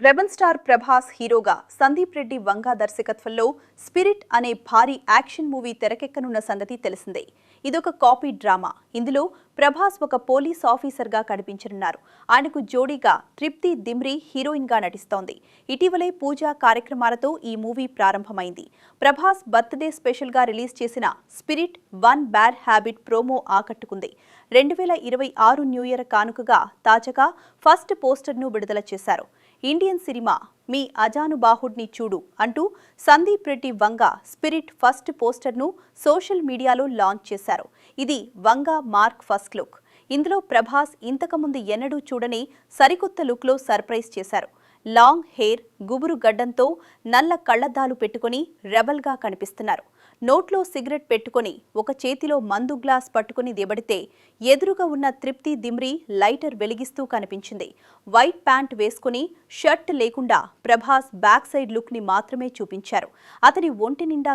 Rebel star Prabhas హీరోగా సందీప్ రెడ్డి వంగా దర్శకత్వంలో spirit అనే భారీ యాక్షన్ మూవీ తెరకెక్కనున్న సంగతి తెలిసిందే. ఇదొక కాపీ డ్రామా. ఇందులో ప్రభాస్ ఒక పోలీస్ ఆఫీసర్గా కనిపించనున్నారు. ఆయనకు జోడీగా తృప్తి దిమ్రి హీరోయిన్గా నటిస్తోంది. ఇటీవలే పూజా కార్యక్రమాలతో ఈ మూవీ ప్రారంభమైంది. ప్రభాస్ బర్త్డే స్పెషల్గా రిలీజ్ చేసిన spirit one bad habit promo ఆకట్టుకుంది. 2026 న్యూ ఇయర్ కానుకగా తాజాగా ఫస్ట్ పోస్టర్ను విడుదల చేశారు. ఇండియన్ సినిమా మీ అజానుబాహుడ్ని చూడు అంటూ సందీప్ రెడ్డి వంగ స్పిరిట్ ఫస్ట్ పోస్టర్ను సోషల్ మీడియాలో లాంచ్ చేశారు. ఇది వంగ మార్క్ ఫస్ట్ లుక్. ఇందులో ప్రభాస్ ఇంతకుముందు ఎన్నడూ చూడని సరికొత్త లుక్లో సర్ప్రైజ్ చేశారు. లాంగ్ హెయిర్, గుబురు గడ్డంతో నల్ల కళ్లద్దాలు పెట్టుకుని రెబల్గా కనిపిస్తున్నారు. నోట్లో సిగరెట్ పెట్టుకుని ఒక చేతిలో మందు గ్లాస్ పట్టుకుని దిబడితే ఎదురుగా ఉన్న తృప్తి దిమ్రి లైటర్ వెలిగిస్తూ కనిపించింది. వైట్ ప్యాంట్ వేసుకుని షర్ట్ లేకుండా ప్రభాస్ బ్యాక్ సైడ్ లుక్ ని మాత్రమే చూపించారు. అతని ఒంటి నిండా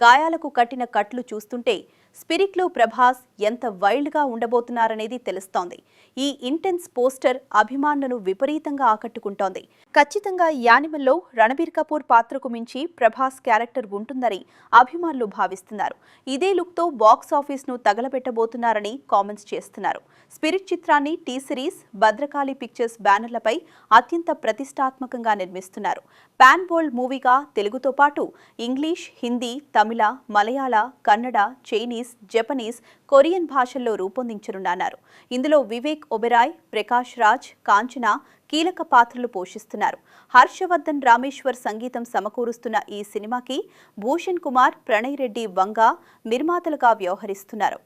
గాయాలకు కట్టిన కట్లు చూస్తుంటే స్పిరిట్లో ప్రభాస్ ఎంత వైల్డ్గా ఉండబోతున్నారనేది తెలుస్తోంది. ఈ ఇంటెన్స్ పోస్టర్ అభిమానులను విపరీతంగా ఆకట్టుకుంటోంది. ఖచ్చితంగా యానిమల్లో రణబీర్ కపూర్ పాత్రకు మించి ప్రభాస్ క్యారెక్టర్ ఉంటుందని అభిమానులు భావిస్తున్నారు. ఇదే లుక్తో బాక్స్ ఆఫీస్ను తగలబెట్టబోతున్నారని కామెంట్స్ చేస్తున్నారు. స్పిరిట్ చిత్రాన్ని టీ సిరీస్, భద్రకాళి పిక్చర్స్ బ్యానర్లపై అత్యంత ప్రతిష్టాత్మకంగా నిర్మిస్తున్నారు. పాన్ వరల్డ్ మూవీగా తెలుగుతో పాటు ఇంగ్లీష్, హిందీ, తమిళ, మలయాళ, కన్నడ, చైనీస్, జపనీస్, కొరియన్ భాషల్లో రూపొందించనున్నారు. ఇందులో వివేక్ ఒబెరాయ్, ప్రకాష్ రాజ్, కాంచన కీలక పాత్రలు పోషిస్తున్నారు. హర్షవర్ధన్ రామేశ్వర్ సంగీతం సమకూరుస్తున్న ఈ సినిమాకి భూషణ్ కుమార్, ప్రణయ్ రెడ్డి వంగ నిర్మాతలుగా వ్యవహరిస్తున్నారు.